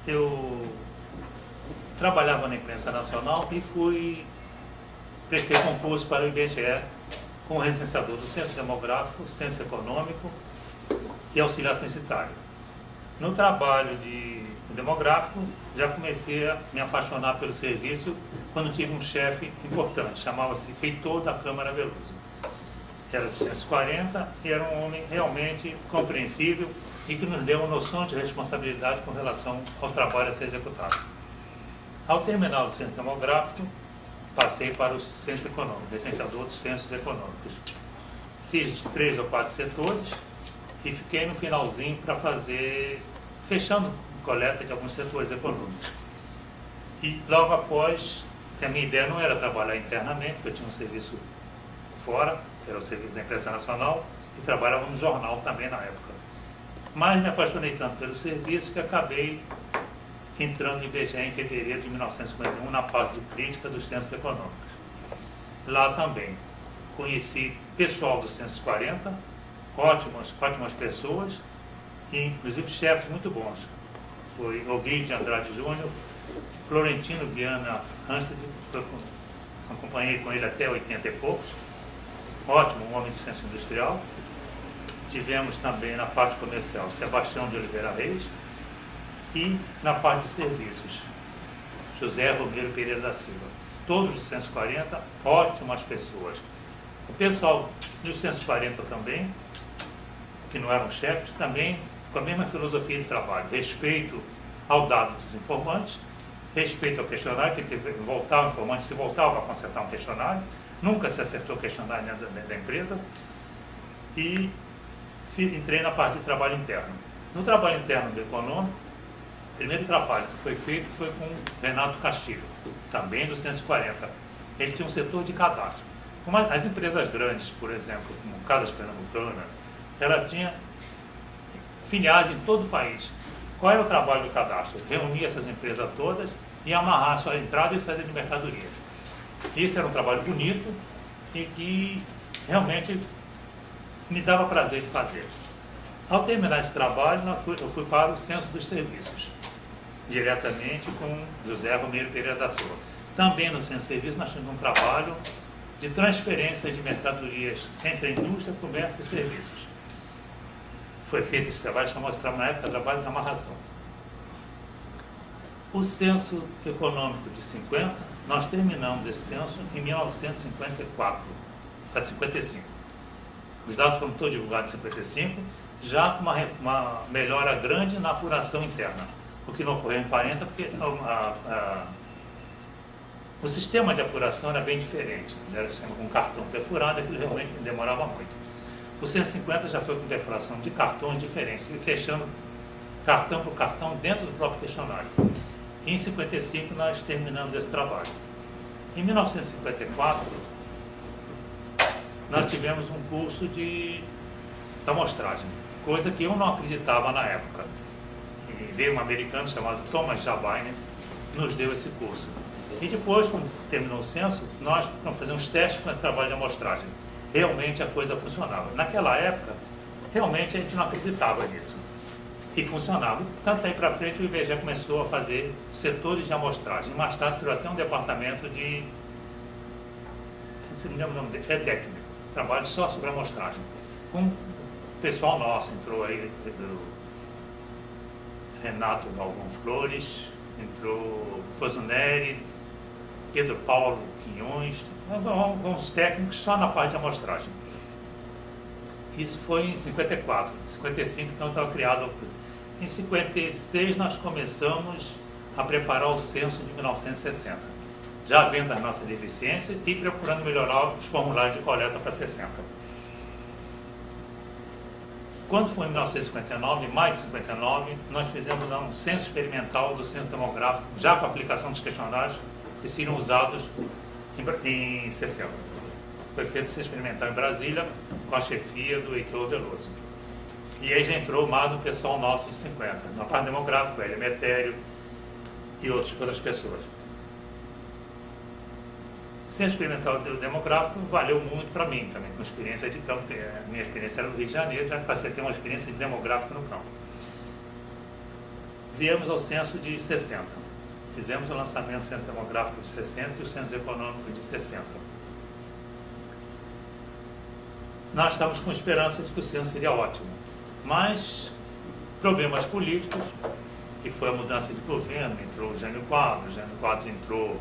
eu trabalhava na imprensa nacional e prestei concurso para o IBGE como recenseador do censo demográfico, censo econômico e auxiliar censitário. No trabalho de demográfico, já comecei a me apaixonar pelo serviço quando tive um chefe importante, chamava-se Heitor da Câmara Veloso. Era do Censo 40 e era um homem realmente compreensível e que nos deu uma noção de responsabilidade com relação ao trabalho a ser executado. Ao terminar o censo demográfico, passei para o censo econômico, recenseador dos censos econômicos. Fiz 3 ou 4 setores e fiquei no finalzinho para fechando coleta de alguns setores econômicos. E logo após, a minha ideia não era trabalhar internamente, porque eu tinha um serviço fora, que era o serviço da imprensa nacional, e trabalhava no jornal também na época. Mas me apaixonei tanto pelo serviço que acabei entrando no IBGE em fevereiro de 1951 na parte de crítica dos censos econômicos. Lá também conheci pessoal do Censo 40, ótimas pessoas, e inclusive chefes muito bons. Foi Ovidio de Andrade Júnior, Florentino Viana Anstad, acompanhei com ele até 80 e poucos, ótimo, um homem do censo industrial. Tivemos também na parte comercial Sebastião de Oliveira Reis e na parte de serviços José Romero Pereira da Silva. Todos do Censo 40, ótimas pessoas. O pessoal do Censo 40 também, que não eram chefes, também com a mesma filosofia de trabalho, respeito ao dado dos informantes, respeito ao questionário, tem que voltar ao informante, se voltar para consertar um questionário, nunca se acertou o questionário da empresa, e entrei na parte de trabalho interno. No trabalho interno do econômico, o primeiro trabalho que foi feito foi com Renato Castilho, também do 140. Ele tinha um setor de cadastro. As empresas grandes, por exemplo, como Casas Pernambucana, ela tinha filiais em todo o país. Qual era o trabalho do cadastro? Reunir essas empresas todas e amarrar a sua entrada e saída de mercadorias. Isso era um trabalho bonito e que realmente me dava prazer de fazer. Ao terminar esse trabalho, eu fui para o Censo dos Serviços, diretamente com José Romero Pereira da Silva. Também no Censo de Serviços nós tínhamos um trabalho de transferências de mercadorias entre a indústria, comércio e serviços. Foi feito esse trabalho, chamou-se na época trabalho de amarração. O Censo Econômico de 50, nós terminamos esse censo em 1954, para 55. Os dados foram todos divulgados em 55, já com uma melhora grande na apuração interna, o que não ocorreu em 40, porque o sistema de apuração era bem diferente. Era sempre com cartão perfurado, aquilo realmente demorava muito. O 150 já foi com perfuração de cartões diferentes, e fechando cartão por cartão dentro do próprio questionário. E em 55 nós terminamos esse trabalho. Em 1954, nós tivemos um curso de amostragem, coisa que eu não acreditava na época. E veio um americano chamado Thomas Jabine, nos deu esse curso. E depois, quando terminou o censo, nós vamos fazer uns testes com esse trabalho de amostragem. Realmente a coisa funcionava. Naquela época, realmente a gente não acreditava nisso. E funcionava. Tanto aí para frente o IBGE começou a fazer setores de amostragem. Mais tarde criou até um departamento de... não sei, não lembro o nome dele, é técnico. Trabalho só sobre amostragem. Um pessoal nosso entrou aí, Renato Galvão Flores, entrou Cozuneri, Pedro Paulo Quinhões, alguns técnicos só na parte de amostragem. Isso foi em 54, em 55 então estava criado. Em 56 nós começamos a preparar o censo de 1960, já vendo as nossas deficiências e procurando melhorar os formulários de coleta para 60. Quando foi em 1959, em maio de 59, nós fizemos um censo experimental do censo demográfico, já com a aplicação dos questionários que seriam usados em 60. Foi feito censo experimental em Brasília, com a chefia do Heitor Veloso. E aí já entrou mais um pessoal nosso de 50, na parte demográfica, Hélio Metério e outras pessoas. O censo experimental demográfico valeu muito para mim também, com experiência de campo. Minha experiência era no Rio de Janeiro, já passei a ter uma experiência de demográfico no campo. viemos ao censo de 60. Fizemos o lançamento do censo demográfico de 60 e o censo econômico de 60. Nós estávamos com esperança de que o censo seria ótimo, mas problemas políticos, que foi a mudança de governo, entrou o Jânio Quadros entrou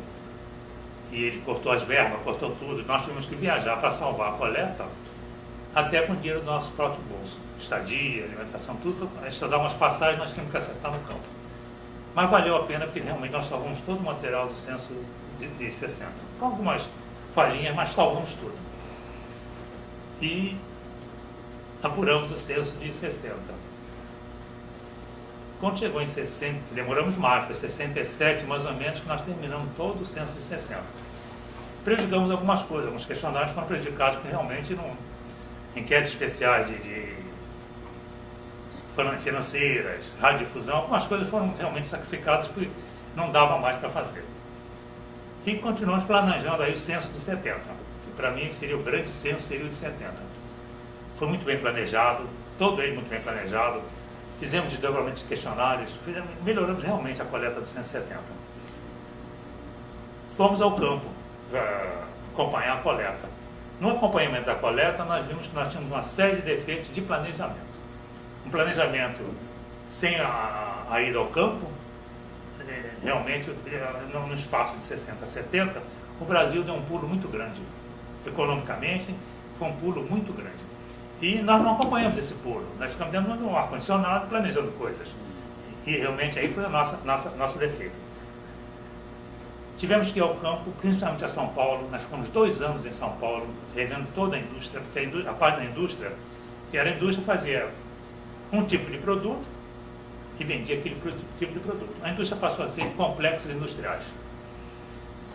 e ele cortou as verbas, cortou tudo. Nós tivemos que viajar para salvar a coleta, até com o dinheiro do nosso próprio bolso. Estadia, alimentação, tudo. A gente só dava umas passagens, nós tínhamos que acertar no campo. Mas valeu a pena, porque realmente nós salvamos todo o material do censo de 60. Com algumas falhinhas, mas salvamos tudo. E apuramos o censo de 60. Quando chegou em 60, demoramos mais, foi 67 mais ou menos, que nós terminamos todo o censo de 60. Prejudicamos algumas coisas, alguns questionários foram prejudicados, porque realmente enquetes especiais financeiras, radiodifusão, algumas coisas foram realmente sacrificadas porque não dava mais para fazer. E continuamos planejando aí o censo de 70, que para mim seria o grande censo, seria o de 70. Foi muito bem planejado, todo ele muito bem planejado, fizemos desdobramentos de questionários, melhoramos realmente a coleta do 170. Fomos ao campo para acompanhar a coleta. No acompanhamento da coleta, nós vimos que nós tínhamos uma série de defeitos de planejamento. Um planejamento sem a ida ao campo, realmente, no espaço de 60 a 70, o Brasil deu um pulo muito grande. Economicamente, foi um pulo muito grande. E nós não acompanhamos esse pulo. Nós ficamos dentro de um ar-condicionado, planejando coisas. E realmente aí foi o nosso defeito. Tivemos que ir ao campo, principalmente a São Paulo. Nós ficamos 2 anos em São Paulo, revendo toda a indústria, porque a parte da indústria, que era a indústria, fazia um tipo de produto e vendia aquele tipo de produto. A indústria passou a ser complexos industriais.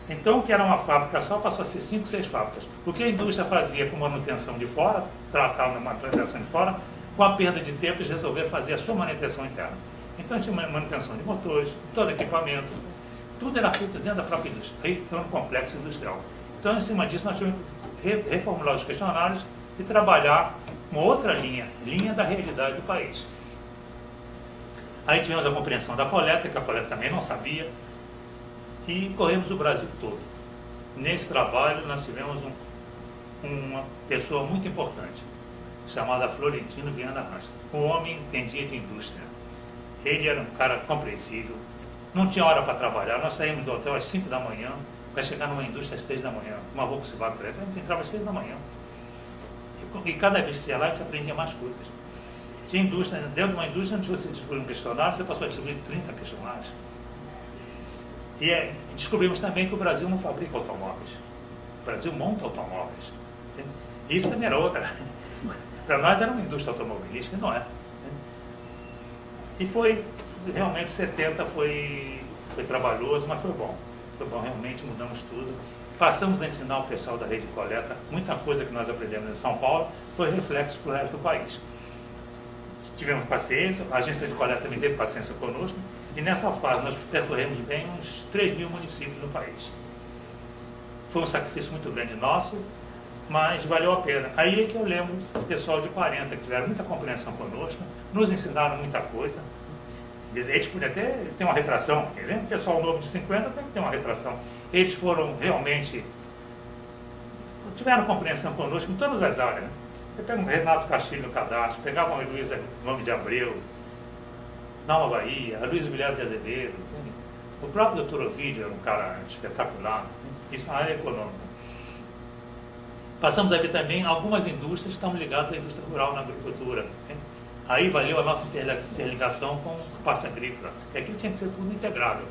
Então, o que era uma fábrica só, passou a ser 5, 6 fábricas. O que a indústria fazia com manutenção de fora, tratava uma manutenção de fora, com a perda de tempo, eles resolveram fazer a sua manutenção interna. Então, tinha manutenção de motores, todo equipamento, tudo era feito dentro da própria indústria. Aí era um complexo industrial. Então, em cima disso, nós tivemos que reformular os questionários e trabalhar uma outra linha da realidade do país. Aí tivemos a compreensão da coleta, que a coleta também não sabia, e corremos o Brasil todo. Nesse trabalho, nós tivemos uma pessoa muito importante, chamada Florentino Viana Rasta. O homem entendia de indústria. Ele era um cara compreensível, não tinha hora para trabalhar. Nós saímos do hotel às 5 da manhã, para chegar numa indústria às 6 da manhã, uma Volkswagen, a gente entrava às 6 da manhã. E cada vez que você ia lá, a gente aprendia mais coisas. Tinha indústria, dentro de uma indústria, onde você descobriu um questionário, você passou a descobrir 30 questionários. E descobrimos também que o Brasil não fabrica automóveis. O Brasil monta automóveis. Isso também era outra. Para nós era uma indústria automobilística, não é. E foi, realmente, 70 foi trabalhoso, mas foi bom. Foi bom, realmente mudamos tudo. Passamos a ensinar o pessoal da rede de coleta. Muita coisa que nós aprendemos em São Paulo foi reflexo para o resto do país. Tivemos paciência, a agência de coleta também teve paciência conosco, e nessa fase nós percorremos bem uns 3.000 municípios no país. Foi um sacrifício muito grande nosso, mas valeu a pena. Aí é que eu lembro do pessoal de 40, que tiveram muita compreensão conosco, nos ensinaram muita coisa. Eles podiam até ter uma retração, porque o pessoal novo de 50 tem que ter uma retração. Eles foram realmente, tiveram compreensão conosco em todas as áreas, né? Você pega o Renato Castilho no cadastro, pegava a Luísa Nome de Abreu, Nalma Bahia, a Luísa Vilhena de Azevedo, entende? O próprio Dr. Ovidio era um cara espetacular, isso na área econômica. Passamos a ver também algumas indústrias que estão ligadas à indústria rural, na agricultura. Entende? Aí valeu a nossa interligação com a parte agrícola, que aquilo tinha que ser tudo integrado.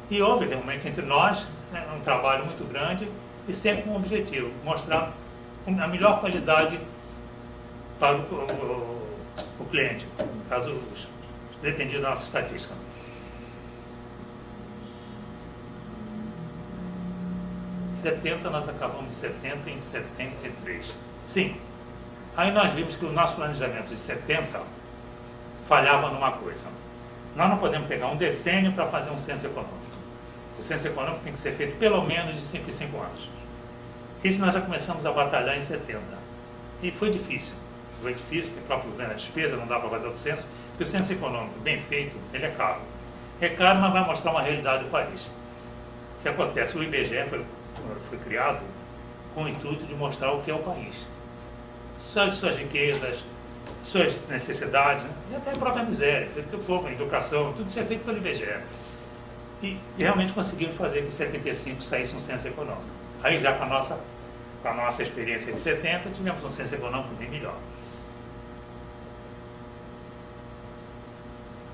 E houve realmente entre nós, né, um trabalho muito grande e sempre com um objetivo, mostrar a melhor qualidade para o cliente, no caso, dependia da nossa estatística. Em 70, nós acabamos de 70 em 73. Sim, aí nós vimos que o nosso planejamento de 70 falhava numa coisa. Nós não podemos pegar um decênio para fazer um censo econômico. O censo econômico tem que ser feito pelo menos de 5 em 5 anos. Isso nós já começamos a batalhar em 70. E foi difícil. Foi difícil, porque o próprio governo, a despesa, não dá para fazer o censo. Porque o censo econômico, bem feito, ele é caro. É caro, mas vai mostrar uma realidade do país. O que acontece? O IBGE foi criado com o intuito de mostrar o que é o país. Suas riquezas, suas necessidades, né? E até a própria miséria, o povo, a educação, tudo isso é feito pelo IBGE. E realmente conseguimos fazer que em 75 saísse um censo econômico. Aí já com a nossa experiência de 70, tivemos um censo econômico bem melhor.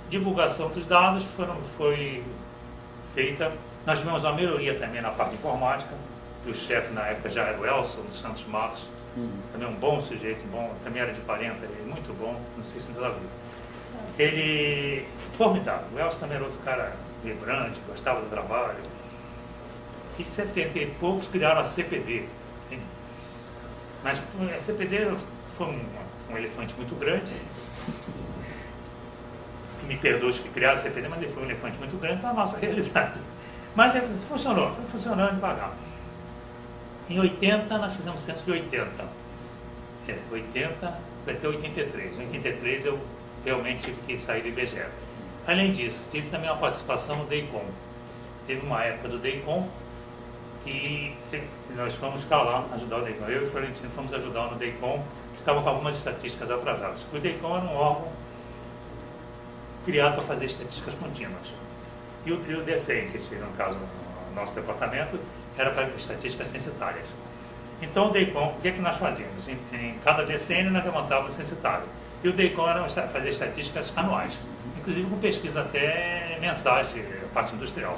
Divulgação dos dados foi feita. Nós tivemos uma melhoria também na parte informática, que o chefe na época já era o Elson dos Santos Matos, também um bom sujeito, bom, também era de 40, ele muito bom, não sei se ainda está vivo. Ele, formidável, o Elson também era outro cara vibrante, gostava do trabalho. E em 70 e poucos criaram a CPD. Entende? Mas a CPD foi um elefante muito grande. Que me perdoe os que criaram a CPD, mas ele foi um elefante muito grande para a nossa realidade. Mas funcionou, foi funcionando devagar. Em 80, nós fizemos censo de 80. 80, vai ter 83. Em 83 eu realmente tive que sair do IBGE. Além disso, tive também uma participação no DEICOM. Teve uma época do DEICOM que nós fomos para lá ajudar o DEICOM. Eu e o Florentino fomos ajudar no DEICOM, que estava com algumas estatísticas atrasadas. O DEICOM era um órgão criado para fazer estatísticas contínuas. E o DECEM, que no caso o nosso departamento, era para estatísticas censitárias. Então o DEICOM, o que é que nós fazíamos? Em cada decênio nós levantávamos o censitário. E o DEICOM era fazer estatísticas anuais, inclusive com pesquisa até mensagem, parte industrial.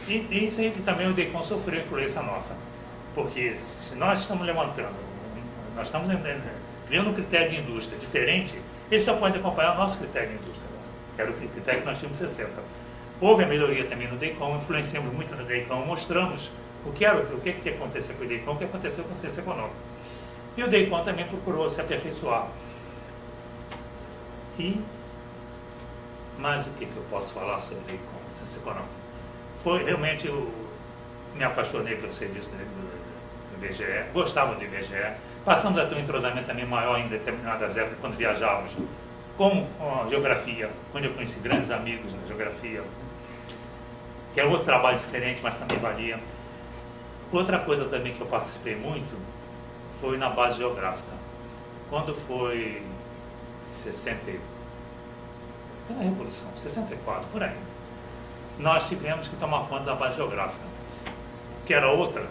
E isso aí também o DEICOM sofreu influência nossa, porque se nós estamos levantando, nós estamos criando um critério de indústria diferente, eles só podem acompanhar o nosso critério de indústria, que era o critério que nós tínhamos 60. Houve a melhoria também no DEICOM, influenciamos muito no DEICOM, mostramos o que ia acontecer com o DEICOM, o que aconteceu com o censo econômico. E o DEICOM também procurou se aperfeiçoar. Mas o que eu posso falar sobre o DEICOM, o censo econômico? Foi realmente, me apaixonei pelo serviço do IBGE, gostava do IBGE, passamos a ter um entrosamento também maior em determinadas épocas, quando viajávamos com a geografia, onde eu conheci grandes amigos na geografia, que é outro trabalho diferente, mas também valia. Outra coisa também que eu participei muito foi na base geográfica. Quando foi em 60, pela Revolução, 64, por aí, nós tivemos que tomar conta da base geográfica, que era outra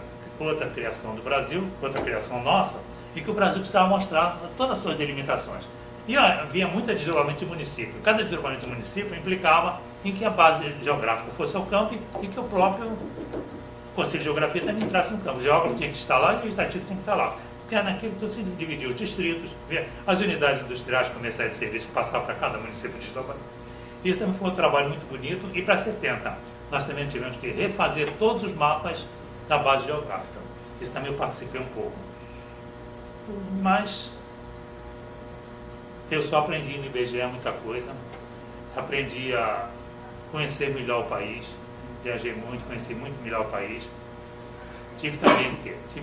criação do Brasil, outra criação nossa, e que o Brasil precisava mostrar todas as suas delimitações. E havia muito desdobramento de município. Cada desdobramento de município implicava em que a base geográfica fosse ao campo e que o próprio Conselho de Geografia também entrasse no campo. O geógrafo tinha que estar lá e o estatístico tinha que estar lá. Porque naquilo tudo se dividia os distritos, as unidades industriais, comerciais de serviço que passavam para cada município de desdobramento. Isso também foi um trabalho muito bonito. E para 70, nós também tivemos que refazer todos os mapas da base geográfica. Isso também eu participei um pouco. Mas eu só aprendi no IBGE muita coisa. Aprendi a conhecer melhor o país. Viajei muito, conheci muito melhor o país. Tive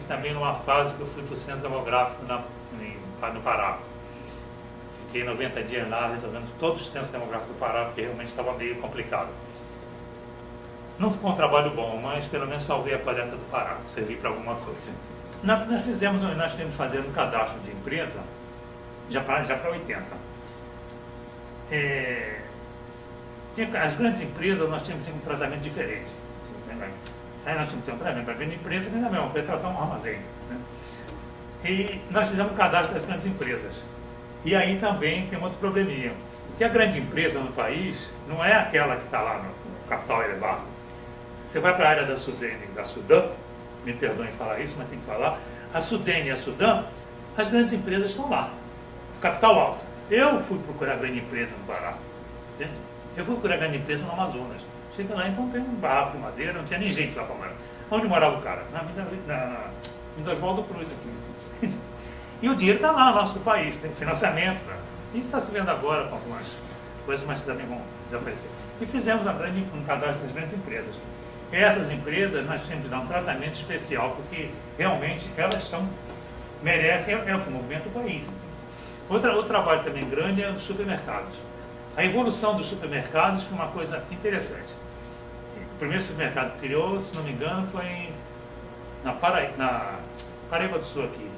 também numa fase que eu fui para o Centro Demográfico no Pará. Fiquei 90 dias lá resolvendo todos os centros demográficos do Pará, porque realmente estava meio complicado. Não ficou um trabalho bom, mas pelo menos salvei a coleta do Pará, servi para alguma coisa. Nós temos que fazer um cadastro de empresa já para 80. As grandes empresas nós tínhamos um tratamento diferente. Aí nós tínhamos que ter um tratamento para a grande empresa, que não é mesmo, para tratar um armazém. Né? E nós fizemos o cadastro das grandes empresas. E aí também tem outro probleminha. Que a grande empresa no país não é aquela que está lá no capital elevado. Você vai para a área da Sudã, me perdoem falar isso, mas tem que falar, a Sudene e a Sudã, as grandes empresas estão lá, capital alto. Eu fui procurar grande empresa no Pará, entende? Eu fui procurar grande empresa no Amazonas. Cheguei lá e encontrei um barraco de madeira, não tinha nem gente lá para morar. Onde morava o cara? Na Oswaldo Cruz aqui. E o dinheiro está lá no nosso país, tem financiamento. Isso está se vendo agora com algumas coisas, mas também vão desaparecer. E fizemos um cadastro das grandes empresas. Essas empresas nós temos que dar um tratamento especial, porque realmente elas merecem, é o que movimenta o país. Outro trabalho também grande é os supermercados. A evolução dos supermercados foi uma coisa interessante. O primeiro supermercado que criou, se não me engano, foi na Paraíba do Sul aqui.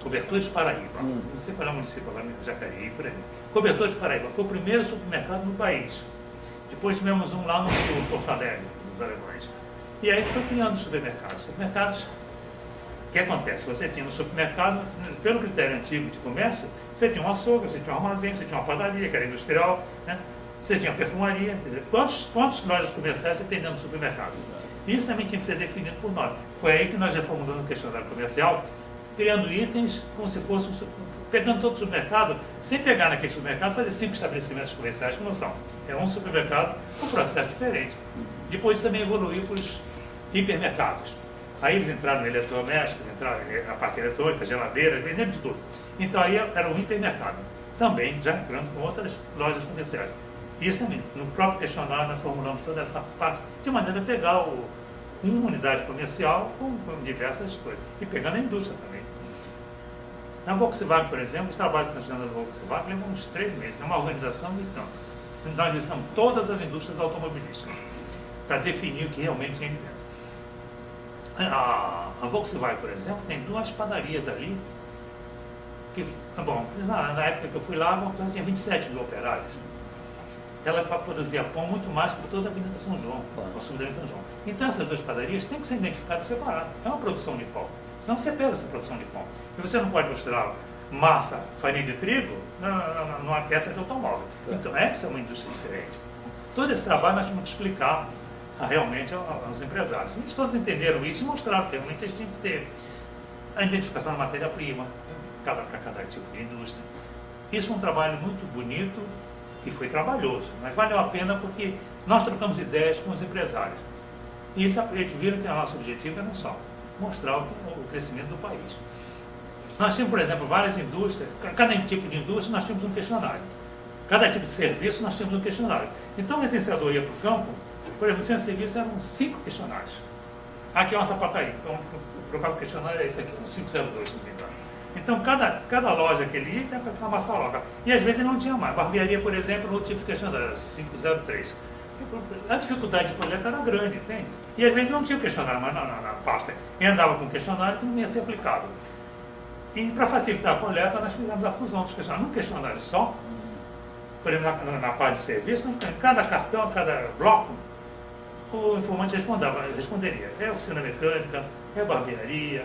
Cobertores Paraíba. Não sei qual é o município agora, Jacareí, por aí. Cobertores Paraíba. Foi o primeiro supermercado no país. Depois tivemos um lá no sul, Porto Alegre, nos Alemães. E aí foi criando supermercados. Supermercados, o que acontece? Você tinha no supermercado, pelo critério antigo de comércio, você tinha um açougue, você tinha um armazém, você tinha uma padaria, que era industrial, né? Você tinha perfumaria. Quer dizer, quantas lojas comerciais você tem dentro do supermercado? Isso também tinha que ser definido por nós. Foi aí que nós reformulamos o questionário comercial, criando itens como se fosse pegando todo o supermercado, sem pegar naquele supermercado, fazer 5 estabelecimentos comerciais que não são. É um supermercado com um processo diferente. Depois também evoluiu para os hipermercados. Aí eles entraram em eletrodomésticos, entraram na parte eletrônica, geladeiras, vendendo de tudo. Então aí era um hipermercado. Também já entrando com outras lojas comerciais. Isso também, no próprio questionário nós formulamos toda essa parte, de maneira a pegar uma unidade comercial com diversas coisas. E pegando a indústria também. Na Volkswagen, por exemplo, os trabalhos que nós fizemos na Volkswagen levam uns 3 meses. É uma organização de tanto. Nós visitamos todas as indústrias automobilísticas para definir o que realmente tem ali dentro. A Volkswagen, por exemplo, tem 2 padarias ali. Bom, na época que eu fui lá, a Volkswagen tinha 27 mil operários. Ela produzia pão muito mais que toda a Avenida São João, o sul da Avenida São João. Então essas 2 padarias têm que ser identificadas separadas. É uma produção de pão. Senão você perde essa produção de pão. E você não pode misturar massa, farinha de trigo numa peça de automóvel. Então essa é uma indústria diferente. Todo esse trabalho nós temos que explicar realmente aos empresários. Eles todos entenderam isso e mostraram que realmente eles tinham que ter a identificação da matéria-prima para cada tipo de indústria. Isso foi um trabalho muito bonito e foi trabalhoso, mas valeu a pena porque nós trocamos ideias com os empresários. E eles viram que o nosso objetivo era só mostrar o crescimento do país. Nós tínhamos, por exemplo, várias indústrias, cada tipo de indústria nós tínhamos um questionário. Cada tipo de serviço nós tínhamos um questionário. Então o licenciador ia para o campo, por exemplo, no centro de serviço eram 5 questionários. Aqui é uma sapataria, então o próprio questionário é esse aqui, um 502, se não me engano. Então cada loja que ele ia tinha para uma saloca. E às vezes ele não tinha mais. Barbearia, por exemplo, outro tipo de questionário, era 503. A dificuldade de coleta era grande, entende? E às vezes não tinha o questionário mais na pasta. E andava com um questionário que não ia ser aplicado. E para facilitar a coleta, nós fizemos a fusão dos questionários. Num questionário só, por exemplo, na parte de serviço, em cada cartão, cada bloco, o informante responderia. É oficina mecânica, é barbearia,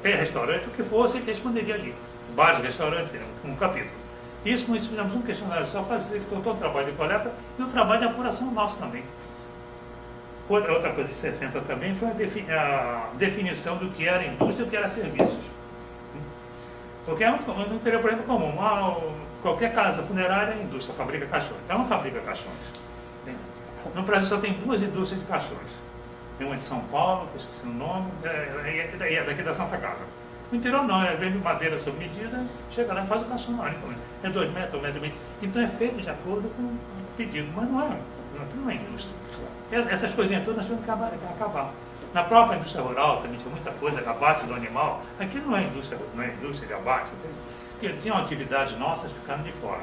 é restaurante, o que fosse, ele responderia ali. Bares, restaurantes, um capítulo. Isso, com isso, fizemos um questionário só, facilitou todo o trabalho de coleta e o trabalho de apuração nosso também. Outra coisa de 60 também foi a definição do que era indústria e do que era serviços. Porque no interior, por exemplo, comum, qualquer casa funerária é indústria, fabrica caixões. Ela não fabrica caixões. No Brasil só tem 2 indústrias de caixões. Tem uma de São Paulo, que eu esqueci o nome, é daqui da Santa Casa. No interior não, vende madeira sob medida, chega lá e faz o caixão na hora. É 2 metros, 1,5 metro. Então é feito de acordo com o pedido, mas aquilo não é indústria. Essas coisinhas todas nós temos que acabar. Na própria indústria rural também tinha muita coisa, abate do animal. Aquilo não é indústria de abate. Porque tinham atividades nossas que ficaram de fora.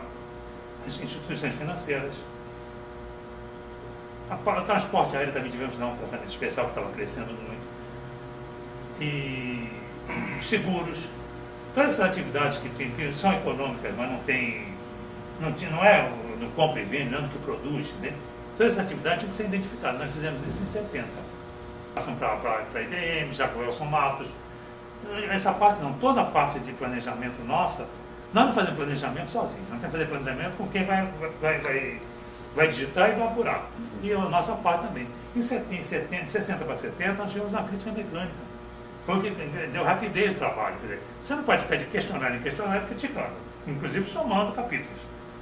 As instituições financeiras. O transporte aéreo também tivemos um tratamento especial que estava crescendo muito. E seguros. Todas essas atividades que são econômicas, mas não é no compra e vende, não é no que produz, né? Todas essas atividades tinham que ser identificadas. Nós fizemos isso em 70. Passam para a IDM, já com o Elson Matos. Essa parte não, toda a parte de planejamento nossa, nós não fazemos planejamento sozinhos, nós temos que fazer planejamento com quem vai digitar e vai apurar. E a nossa parte também. De 60 para 70, nós tivemos uma crítica mecânica. Foi o que deu rapidez do trabalho. Quer dizer, você não pode ficar de questionário em questionário criticando, inclusive somando capítulos.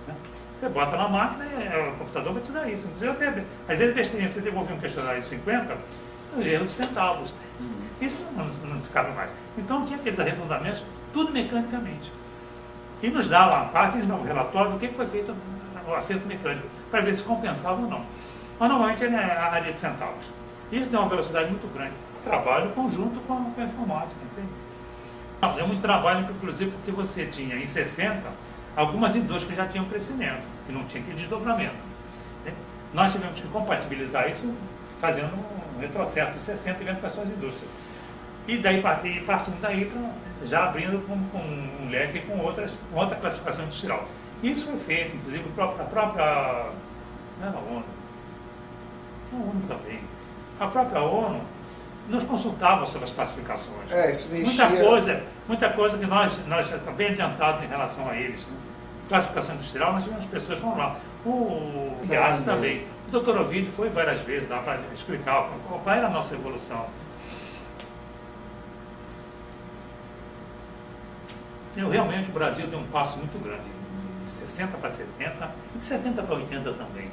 Né? Você bota na máquina e o computador vai te dar isso. Às vezes, besteirinha, você devolver um questionário de 50, erro de centavos. Isso não se cabe mais. Então tinha aqueles arredondamentos, tudo mecanicamente. E nos dava a parte, eles dão um relatório do que foi feito o acerto mecânico, para ver se compensava ou não. Mas normalmente é a área de centavos. Isso deu uma velocidade muito grande. Trabalho conjunto com a informática, entende? É muito trabalho, inclusive, porque você tinha em 60 algumas indústrias já tinham crescimento, e não tinha aquele desdobramento. Né? Nós tivemos que compatibilizar isso fazendo um retrocesso de 60 e vendo para as suas indústrias. E daí, partindo daí, já abrindo com um leque com outra classificação industrial. Isso foi feito, inclusive, a própria não era a ONU, a ONU também. A própria ONU nos consultava sobre as classificações. Isso existia... muita coisa que nós estamos bem adiantados em relação a eles. Né? Classificação industrial, nós tivemos pessoas que foram lá. O IAS também. O doutor Ovidio foi várias vezes lá para explicar qual era a nossa evolução. Realmente o Brasil deu um passo muito grande, de 60 para 70, e de 70 para 80 também.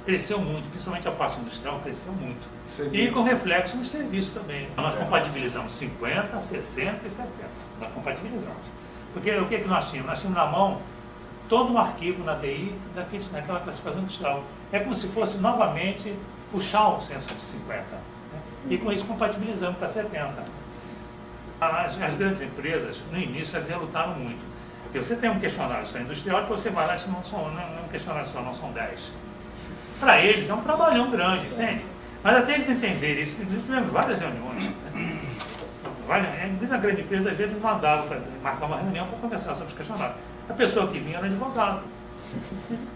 Cresceu muito, principalmente a parte industrial cresceu muito. E com reflexo nos serviços também. Nós compatibilizamos 50, 60 e 70. Nós compatibilizamos. Porque o que nós tínhamos? Nós tínhamos na mão todo um arquivo na TI daquela classificação industrial. É como se fosse novamente puxar o censo de 50. Né? E com isso compatibilizamos para 70. As grandes empresas, no início, elas lutaram muito. Porque você tem um questionário só industrial, depois você vai lá e não é um questionário só, não são 10. Para eles é um trabalhão grande, entende? Mas até eles entenderem isso, nós tivemos várias reuniões. Né? Muita grande empresa, às vezes, mandava para marcar uma reunião para conversar sobre os questionários. A pessoa que vinha era advogado.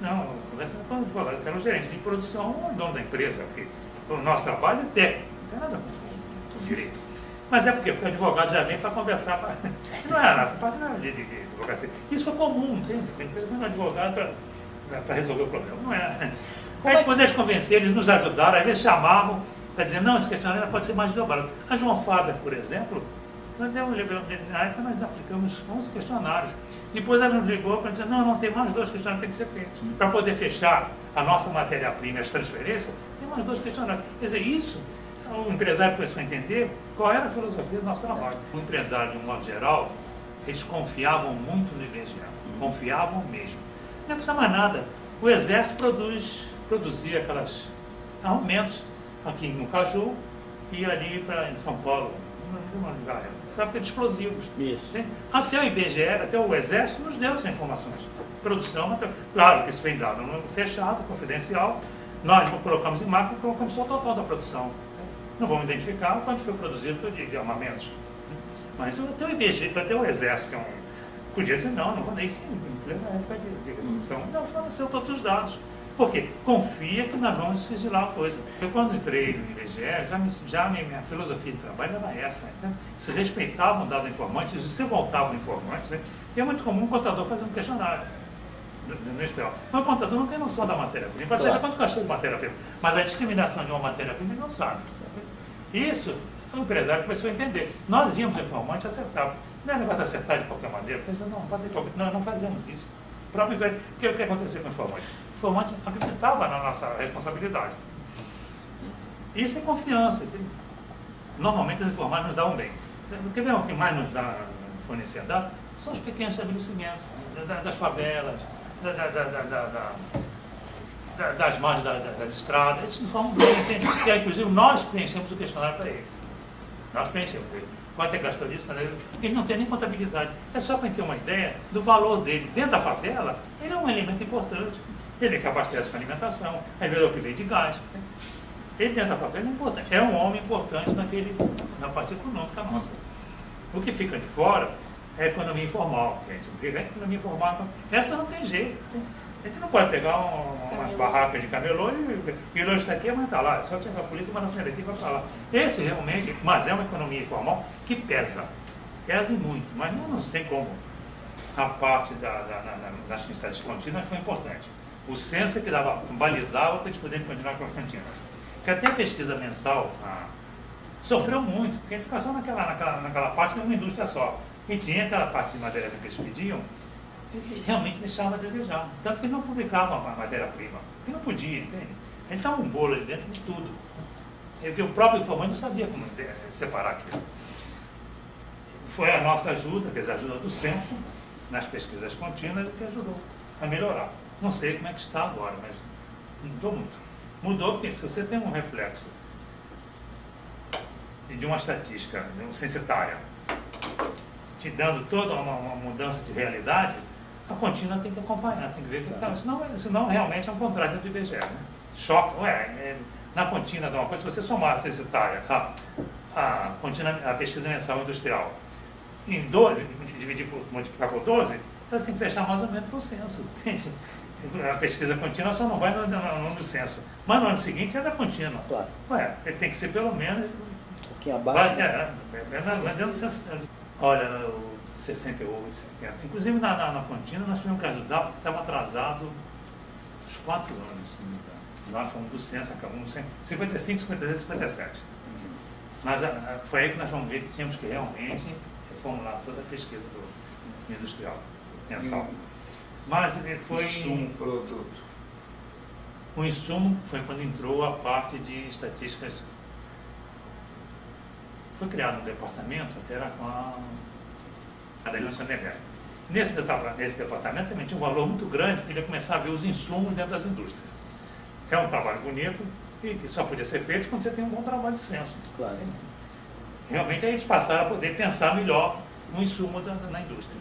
Não, conversa com o advogado, que era o gerente de produção, o dono da empresa, porque o nosso trabalho é técnico, não tem nada com direito. Mas é porque o advogado já vem para conversar. Não é nada, não é de advocacia. Isso foi comum, entende? A empresa vem um advogado para resolver o problema. Não é. Aí depois eles convenceram, eles nos ajudaram, às vezes chamavam para dizer, não, esse questionário pode ser mais dobrado. A João Fábio, por exemplo, na época nós aplicamos 11 questionários. Depois ela nos ligou para dizer, não, tem mais 2 questionários que tem que ser feitos. Para poder fechar a nossa matéria-prima e as transferências, tem mais 2 questionários. Quer dizer, isso, o empresário começou a entender qual era a filosofia do nosso trabalho. O empresário, de um modo geral, eles confiavam muito no IBGE. Confiavam mesmo. Não precisa mais nada. O Exército produzia aquelas armamentos aqui no Caju e ali em São Paulo, não lugar, fábrica de explosivos. Até o IBGE, até o Exército nos deu essas informações. Produção, claro que isso vem dado no fechado, confidencial, nós não colocamos em mapa, colocamos só o total da produção. Não vamos identificar quanto foi produzido de armamentos. Mas até o IBGE, até o Exército, que é podia dizer, não vou nem isso em plena época de revolução. Não, forneceu todos os dados. Por quê? Confia que nós vamos sigilar a coisa. Eu, quando entrei no IBGE, minha filosofia de trabalho era essa. Então, se respeitavam o dado informante, se você voltava o informante, né? E é muito comum o contador fazer um questionário no industrial. Mas o contador não tem noção da matéria-prima. Pode saber quanto gastou de matéria-prima. Mas a discriminação de uma matéria-prima ele não sabe. Isso, o empresário começou a entender. Nós íamos informante acertar. Não é negócio de acertar de qualquer maneira. Pensando, não fazemos isso. O próprio o que aconteceu com o informante? O informante acreditava na nossa responsabilidade. Isso é confiança. Normalmente os informantes nos dão bem. Quer ver o que mais nos dá fornecer dados? São os pequenos estabelecimentos, das favelas, das margens das estradas. Eles informam bem. E aí, inclusive, nós preenchemos o questionário para eles. Nós preenchemos ele. Quanto é que gastou disso? Porque ele não tem nem contabilidade. É só para ter uma ideia do valor dele dentro da favela. Ele é um elemento importante. Ele que abastece com alimentação, às vezes é o que vem de gás. Ele dentro da favela é importante. É um homem importante na parte econômica nossa. O que fica de fora é a economia informal. A economia informal, essa não tem jeito. A gente não pode pegar umas barracas de camelô e hoje está aqui, mas está lá. É só chegar a polícia e mandar sair daqui e vai para lá. Esse realmente, mas é uma economia informal que pesa. Pesa muito, mas não tem como. A parte das atividades contínuas foi importante. O censo é que balizava para eles poderem continuar com as cantinas. Porque até a pesquisa mensal sofreu muito, porque a gente ficava só naquela parte de uma indústria só. E tinha aquela parte de matéria que eles pediam, e realmente deixava a desejar. Tanto que eles não publicavam a matéria-prima, porque não podia, entende? A gente estava um bolo ali dentro de tudo. Porque o próprio informante não sabia como separar aquilo. Foi a nossa ajuda, quer dizer, a ajuda do censo, nas pesquisas contínuas, que ajudou a melhorar. Não sei como é que está agora, mas mudou muito. Mudou porque se você tem um reflexo de uma estatística censitária, te dando toda uma mudança de realidade, a contínua tem que acompanhar, tem que ver que tá, senão realmente é um contrato do IBGE. Né? Choca, na contínua de uma coisa, se você somar a censitária, a pesquisa mensal industrial, em 12, multiplicar por 12, ela tem que fechar mais ou menos para o censo. Entende? A pesquisa contínua só não vai no ano do censo. Mas no ano seguinte é da contínua. Claro. Ele tem que ser pelo menos. Um pouquinho abaixo. Dentro do censo. Olha, 68, 70. Inclusive na contínua nós tivemos que ajudar porque estava atrasado uns 4 anos. Se não me engano. Nós fomos do censo, acabamos em 55, 56, 57. Mas foi aí que nós vamos ver que tínhamos que realmente reformular toda a pesquisa do industrial mensal. Mas foi... Insumo, produto. O insumo foi quando entrou a parte de estatísticas. Foi criado um departamento, até era com a Adriana Candelária. Nesse departamento também tinha um valor muito grande, porque ele ia começar a ver os insumos dentro das indústrias. É um trabalho bonito e que só podia ser feito quando você tem um bom trabalho de censo. Claro. Realmente aí eles passaram a poder pensar melhor no insumo na indústria.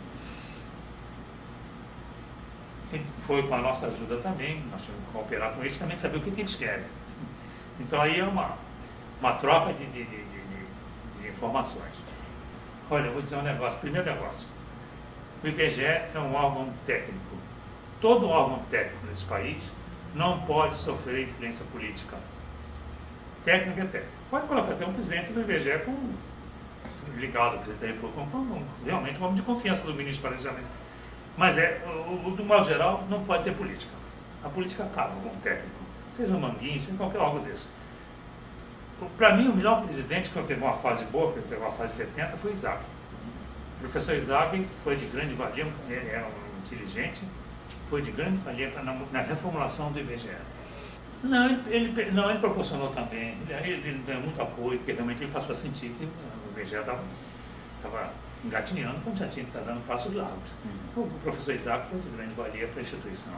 E foi com a nossa ajuda também, nós tivemos que cooperar com eles também, saber o que eles querem. Então aí é uma troca de informações. Olha, eu vou dizer um negócio, primeiro negócio, o IBGE é um órgão técnico. Todo órgão técnico nesse país não pode sofrer influência política. Técnico é técnico. Pode colocar até um presidente do IBGE ligado ao presidente da República, realmente um homem de confiança do ministro do Planejamento. Mas do modo geral, não pode ter política. A política acaba com o técnico. Seja o Manguinho, seja qualquer algo desse. Para mim, o melhor presidente que pegou uma fase boa, que pegou a fase 70, foi Isaac. O professor Isaac foi de grande valia, ele era um inteligente, foi de grande valia na reformulação do IBGE. Não, ele proporcionou também, ele deu muito apoio, porque realmente ele passou a sentir que o IBGE estava engatinhando, como já tinha que estar dando passos largos. O professor Isaac foi de grande valia para a instituição.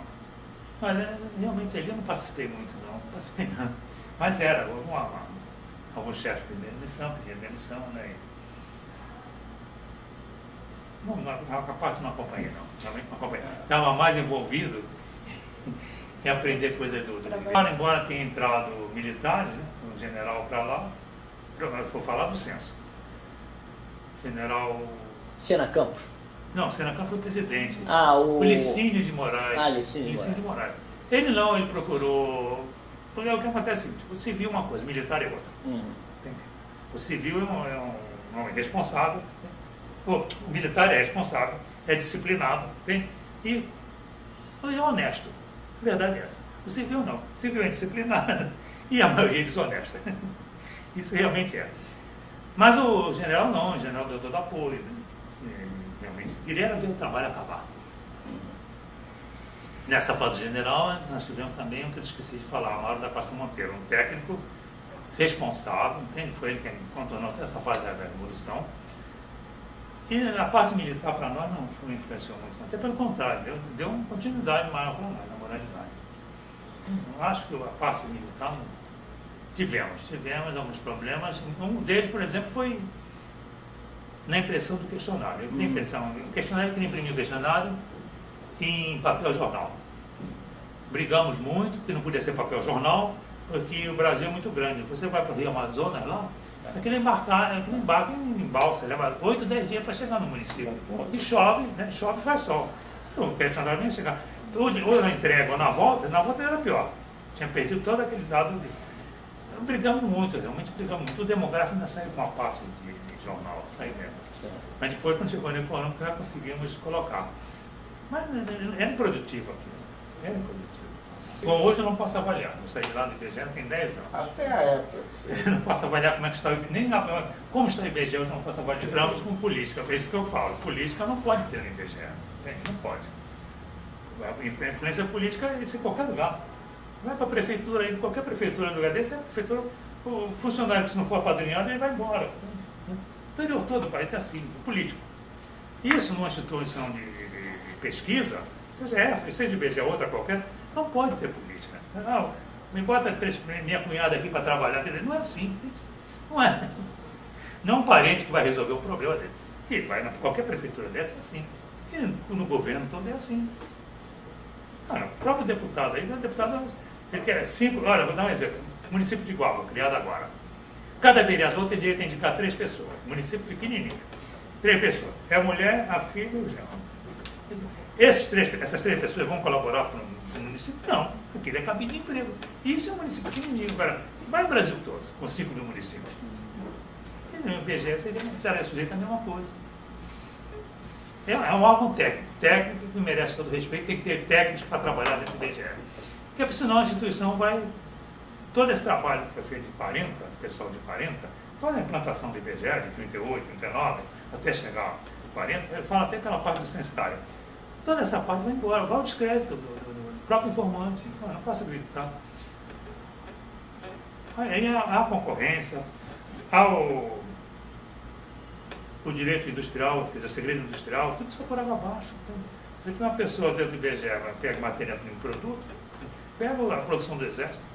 Olha, realmente ali eu não participei muito, não participei não. Mas houve alguns chefes pedindo demissão, né? Não, a parte não acompanhei, não. Realmente não acompanhei. Estava mais envolvido em aprender coisas do embora tenha entrado militares, né, um general para lá, vou falar do censo. General... Sena Campos. Não, Sena Campos foi presidente. O Licínio de Moraes. Licínio de Moraes. Ele não, ele procurou... Porque o que acontece é o seguinte, o civil é uma coisa, o militar é outra. O civil é um homem responsável, o militar é responsável, é disciplinado, entende? E é honesto. A verdade é essa. O civil não. O civil é disciplinado e a maioria é desonesta. Isso realmente é. Mas o general não, o general deu todo apoio. Né? Realmente queria ver o trabalho acabar. Nessa fase do general, nós tivemos também o que eu esqueci de falar, Amaro da Costa Monteiro, um técnico responsável, entende? Foi ele quem contornou essa fase da Revolução. E a parte militar para nós não influenciou muito, até pelo contrário, deu uma continuidade maior para nós, na moralidade. Eu acho que a parte militar tivemos alguns problemas. Um deles, por exemplo, foi na impressão do questionário. Eu tenho impressão, o questionário que ele imprimiu o questionário em papel jornal. Brigamos muito, porque não podia ser papel jornal, porque o Brasil é muito grande. Você vai para o Rio Amazonas lá, aquele embarque em balsa, leva 8, 10 dias para chegar no município. E chove, né? Chove e faz sol. O questionário nem ia chegar. Ou na entrega ou na volta era pior. Tinha perdido todo aquele dado. Brigamos muito, realmente brigamos muito. O demográfico ainda saiu com uma parte de jornal, saiu mesmo. Mas depois, quando chegou no econômico, já conseguimos colocar. Mas era improdutivo aquilo. Era improdutivo. Bom, hoje eu não posso avaliar. Eu saí de lá do IBGE tem 10 anos. Até a época. Eu não posso avaliar como é que está o IBGE. Como está o IBGE, eu não posso avaliar. Entramos com política. É isso que eu falo. Política não pode ter no IBGE. Não pode. A influência política é isso em qualquer lugar. Vai para a prefeitura, em qualquer prefeitura do lugar desse, o funcionário que se não for apadrinhado, ele vai embora. O interior todo do país é assim, político. Isso numa instituição de pesquisa, seja essa, seja de IBGE outra qualquer, não pode ter política. Não, me bota minha cunhada aqui para trabalhar. Quer dizer, não é assim. Não é. Não é um parente que vai resolver o problema dele. E vai, qualquer prefeitura dessa é assim. E no governo todo é assim. Cara, o próprio deputado aí, ele quer 5, olha, vou dar um exemplo. Município de Iguaba, criado agora. Cada vereador tem direito a indicar 3 pessoas. Município pequenininho. 3 pessoas. É a mulher, a filha e o genro. Essas 3 pessoas vão colaborar para o município? Não. Aquilo é cabide de emprego. Isso é um município pequenininho. Agora, vai o Brasil todo, com 5 mil municípios. E o IBGE seria sujeito à mesma coisa. É um órgão técnico que merece todo respeito, tem que ter técnicos para trabalhar dentro do IBGE. Porque senão a instituição vai... Todo esse trabalho que foi feito de 40, pessoal de 40, toda a implantação do IBGE, de 38, 39, até chegar a 40, ele fala até pela parte do censitário. Toda essa parte vai embora, vai ao descrédito do próprio informante, não posso acreditar. Aí há a concorrência, há o direito industrial, quer dizer, o segredo industrial, tudo isso foi por água abaixo. Se uma pessoa dentro do IBGE pega matéria-prima e produto, pega a produção do Exército.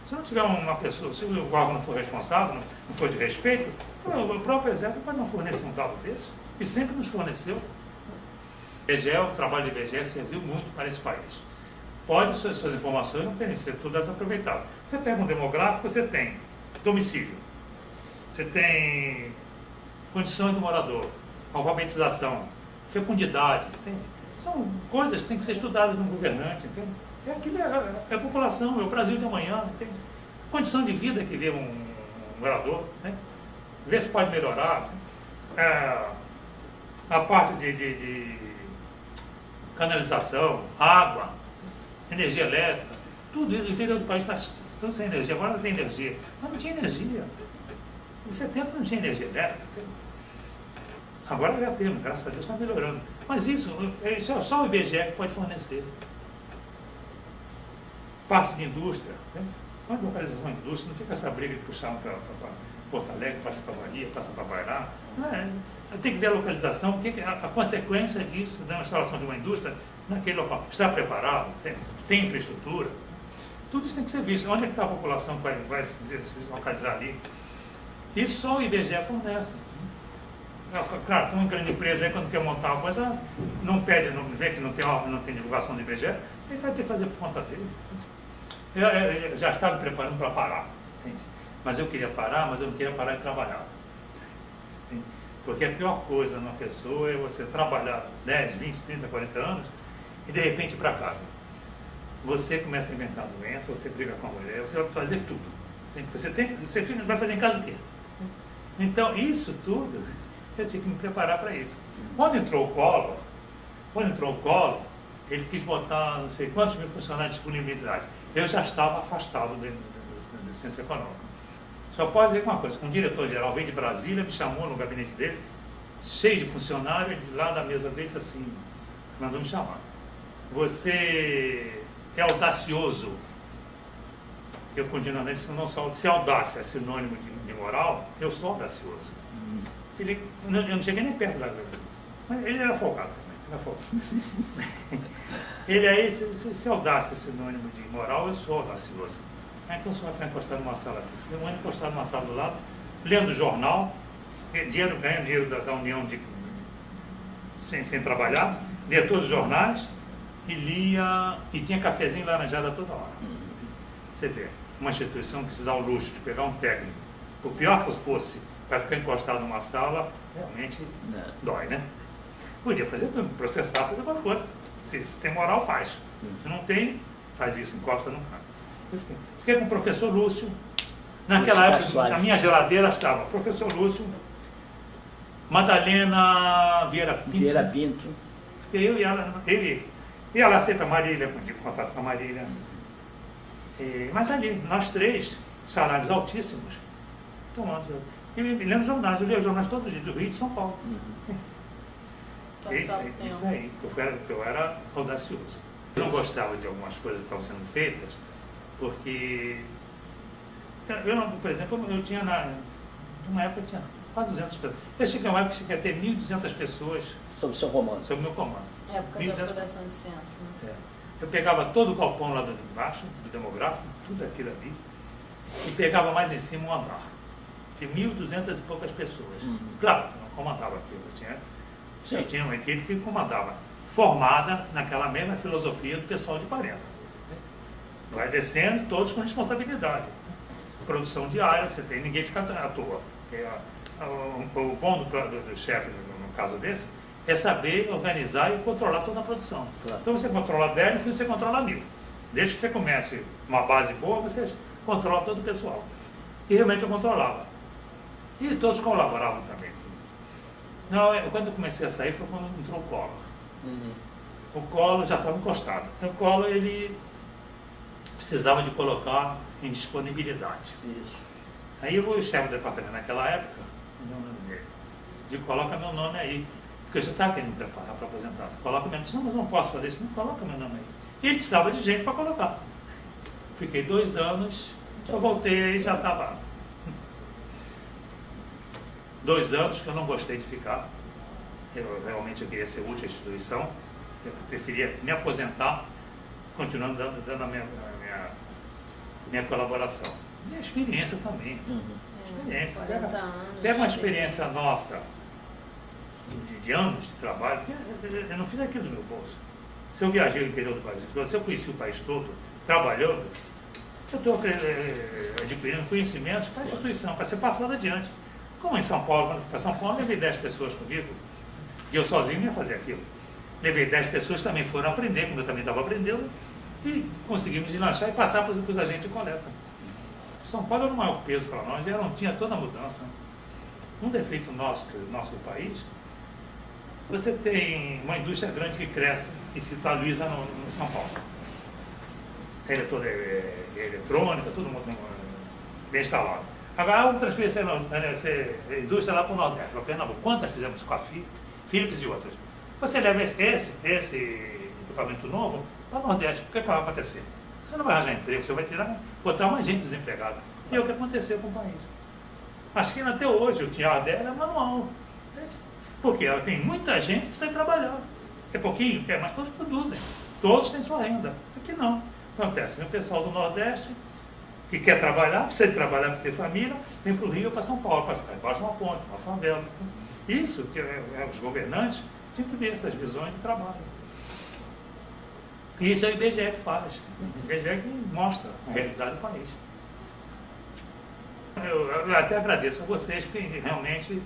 Se não tiver uma pessoa, se o órgão não for responsável, não for de respeito, o próprio Exército pode não fornecer um dado desse, e sempre nos forneceu. O trabalho do IBGE serviu muito para esse país. Pode suas informações não terem sido todas aproveitadas. Você pega um demográfico, você tem domicílio, você tem condições do morador, alfabetização, fecundidade, entende? São coisas que têm que ser estudadas no governante, entende? É a população, é o Brasil de amanhã, entende? A condição de vida que vê um morador, né? Ver se pode melhorar. A parte de canalização, água, energia elétrica, tudo isso. O interior do país está tudo sem energia, agora não tem energia. Mas não tinha energia. Em 70 não tinha energia elétrica. Entende? Agora já temos, graças a Deus está melhorando. Mas isso é só o IBGE que pode fornecer. Parte de indústria, né? Quando localização de indústria, não fica essa briga de puxar um para Porto Alegre, passa para Bahia, passa para Bairá. Tem que ver a localização, a consequência disso, da instalação de uma indústria naquele local. Está preparado? Tem infraestrutura? Tudo isso tem que ser visto. Onde é que está a população que vai se localizar ali? Isso só o IBGE fornece. Claro, tem uma grande empresa aí, quando quer montar uma coisa, não pede, não vê que não tem divulgação do IBGE, ele vai ter que fazer por conta dele. Eu já estava me preparando para parar, entende? Mas eu queria parar, mas eu não queria parar de trabalhar. Entende? Porque a pior coisa numa pessoa é você trabalhar 10, 20, 30, 40 anos e de repente ir para casa. Você começa a inventar doença, você briga com a mulher, você vai fazer tudo. Você vai fazer em casa o quê? Então, isso tudo, eu tinha que me preparar para isso. Quando entrou o Collor, ele quis botar não sei quantos mil funcionários de disponibilidade. Eu já estava afastado da ciência econômica. Só posso dizer uma coisa, um diretor-geral veio de Brasília, me chamou no gabinete dele, cheio de funcionários, lá da mesa dele, assim, mandou me chamar. Você é audacioso. Eu continuamente disse, não sou, se audácia é sinônimo de moral, eu sou audacioso. Eu não cheguei nem perto da vida, mas ele era folgado também, ele aí, se audácia é sinônimo de moral, eu sou audacioso. Então você vai ficar encostado numa sala aqui. Fiquei um ano encostado numa sala do lado, lendo jornal, ganhando dinheiro da União sem trabalhar, lia todos os jornais e lia, e tinha cafezinho laranjada toda hora. Você vê, uma instituição que se dá o luxo de pegar um técnico, por pior que fosse, vai ficar encostado numa sala, realmente dói, né? Podia fazer, processar, fazer alguma coisa. Se tem moral, faz. Se não tem, faz isso, encosta no canto. Eu fiquei com o professor Lúcio. Naquela época, na minha geladeira estava o professor Lúcio, Madalena Vieira Pinto. Fiquei eu e ela. Ia lá sempre a Marília, tive contato com a Marília. Mas ali, nós três, salários altíssimos, tomando. E lendo jornais, eu lia os jornais todos os dias, do Rio e de São Paulo. Isso aí, que eu era audacioso. Eu não gostava de algumas coisas que estavam sendo feitas, porque, por exemplo, eu tinha, numa época, eu tinha quase 200 pessoas. Eu cheguei a uma época que cheguei a ter 1.200 pessoas. Sob o seu comando. Sob o meu comando. Época de apuração de censo, né? Eu pegava todo o galpão lá de baixo, do demográfico, tudo aquilo ali, e pegava mais em cima um andar. De 1.200 e poucas pessoas. Claro, eu não comandava aquilo, eu tinha Já tinha uma equipe que comandava, formada naquela mesma filosofia do pessoal de 40. Vai descendo, todos com responsabilidade. Produção diária, você tem, ninguém fica à toa. O bom do chefe, no caso desse, é saber organizar e controlar toda a produção. Claro. Então você controla 10, no fim você controla 1000. Desde que você comece uma base boa, você controla todo o pessoal. E realmente eu controlava. E todos colaboravam também. Não, quando eu comecei a sair foi quando entrou o Collor. O Collor já estava encostado. Então, o Collor, ele precisava de colocar em disponibilidade. Isso. Aí o chefe do departamento naquela época, coloca meu nome aí. Porque você está querendo preparar para aposentar. Coloca meu nome. Não, mas não posso fazer isso. Não, coloca meu nome aí. E ele precisava de gente para colocar. Fiquei 2 anos, eu voltei e já estava. 2 anos que eu não gostei de ficar. Eu realmente queria ser útil à instituição. Eu preferia me aposentar, continuando dando a minha colaboração. Minha experiência também. Experiência. Pega uma experiência nossa de anos de trabalho, eu não fiz aquilo no meu bolso. Se eu viajei o interior do Brasil todo, se eu conheci o país todo, trabalhando, eu estou adquirindo conhecimentos para a instituição, para ser passado adiante. Como em São Paulo, quando fui para São Paulo, levei 10 pessoas comigo, e eu sozinho não ia fazer aquilo. Levei 10 pessoas que também foram aprender, como eu também estava aprendendo, e conseguimos deslanchar e passar para os agentes de coleta. São Paulo era o maior peso para nós, tinha toda a mudança. Um defeito nosso do país, você tem uma indústria grande que cresce e se atualiza no São Paulo. Ele é toda eletrônica, todo mundo bem instalado. Agora, vamos transferir essa indústria lá para o Nordeste, para Pernambuco. Quantas fizemos com a Philips e outras? Você leva esse equipamento novo para o Nordeste, o que vai acontecer? Você não vai arranjar emprego, você vai botar mais gente desempregada. E é o que aconteceu com o país. A China até hoje, o tiar dela é manual. Porque ela tem muita gente que precisa trabalhar. É pouquinho? É, mas todos produzem. Todos têm sua renda. Aqui não. Acontece, vem o pessoal do Nordeste que quer trabalhar, precisa trabalhar para ter família, vem para o Rio ou para São Paulo, para ficar embaixo de uma ponte, uma favela. Isso que os governantes tinham que ver essas visões de trabalho. E isso é o IBGE que faz. O IBGE que mostra a realidade do país. Eu até agradeço a vocês, porque realmente,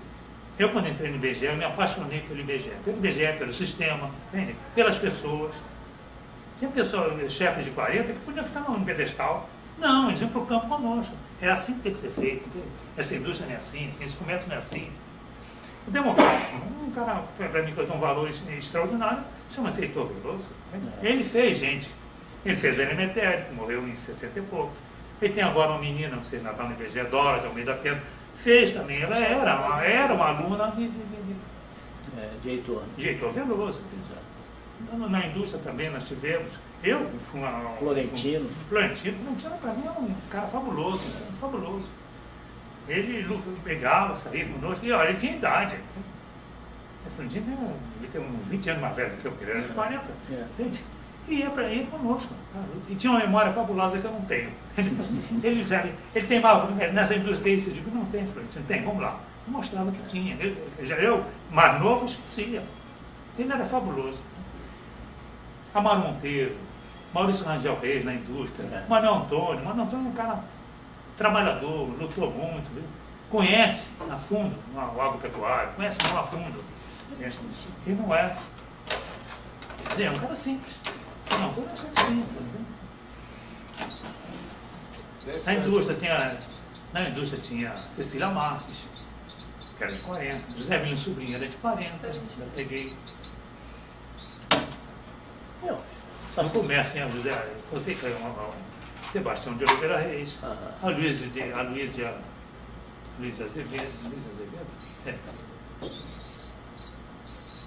eu quando entrei no IBGE, eu me apaixonei pelo IBGE. Pelo IBGE, pelo sistema, entende? Pelas pessoas. Tinha pessoas, chefes de 40, que podiam ficar no pedestal. Não, eles iam para o campo conosco. É assim que tem que ser feito. Entende? Essa indústria não é assim, esse comércio não é assim. O democrático, um cara, para mim, que eu dou um valor extraordinário, chama-se Heitor Veloso. Ele fez, gente. Ele fez o Elementério, que morreu em 60 e pouco. Ele tem agora uma menina, não sei se Natal no IBGE, Dora de Almeida Pena, fez também. Ela era uma aluna de Heitor. De Heitor Veloso. Na indústria também nós tivemos. Eu fui Florentino. Florentino para mim é um cara fabuloso, fabuloso. Ele pegava, saía conosco, e olha, ele tinha idade. O Florentino ele tem uns 20 anos mais velho do que eu, porque ele era de 40. E ia para ele conosco. E tinha uma memória fabulosa que eu não tenho. Ele tem mais, nessa indústria desse, eu digo, não tem, Florentino, tem, vamos lá. Eu mostrava que tinha. Eu mais novo, esquecia. Ele era fabuloso. Amaro Monteiro, Maurício Rangel Reis na indústria, Manuel Antônio é um cara trabalhador, lutou muito, viu? Conhece a fundo o agropecuário, conhece a fundo. E não é. É um cara simples. Não, todo é simples. Na indústria tinha Cecília Marques, que era de 40, José Emílio Sobrinho era de 40, já peguei. No comércio tinha Sebastião de Oliveira Reis, a Luiz Azevedo.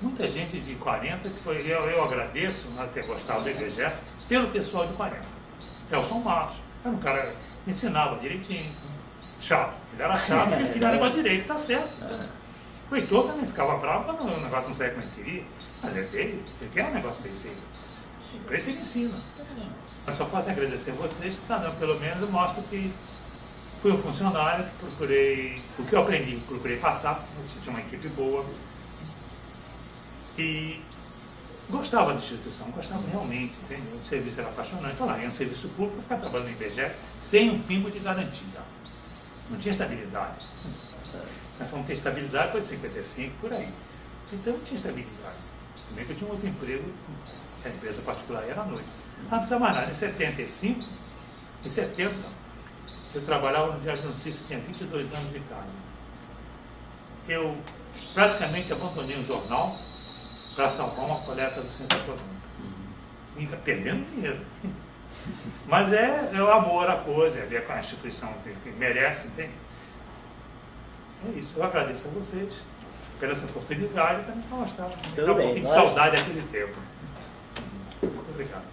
Muita gente de 40 que foi. Eu agradeço a ter gostado do IBGE pelo pessoal de 40. Elson Matos, era um cara que ensinava direitinho. Chato. Ele era chato, porque ele queria negócio direito, tá certo. O Heitor também ficava bravo quando o negócio não saía como ele queria. Mas é dele, ele quer um negócio bem feito. Por isso ele ensina. Eu só posso agradecer a vocês, que pelo menos eu mostro que fui um funcionário que procurei, o que eu aprendi, procurei passar, tinha uma equipe boa. E gostava da instituição, gostava realmente, entende? O serviço era apaixonante. Então, lá, ia um serviço público, ficar trabalhando no IBGE sem um pingo de garantia. Não tinha estabilidade. Nós vamos ter estabilidade para 55, por aí. Então, não tinha estabilidade. Também que eu tinha um outro emprego, que a empresa particular era à noite. Não precisa mais nada. Em 75, em 70, eu trabalhava no Diário de Notícias, tinha 22 anos de casa. Eu praticamente abandonei o jornal para salvar uma coleta do Ciência Econômica. Perdendo dinheiro. Mas é o amor à coisa, é ver com a instituição que merece, entende? É isso. Eu agradeço a vocês pela essa oportunidade para me mostrar um pouquinho de saudade daquele tempo. Muito obrigado.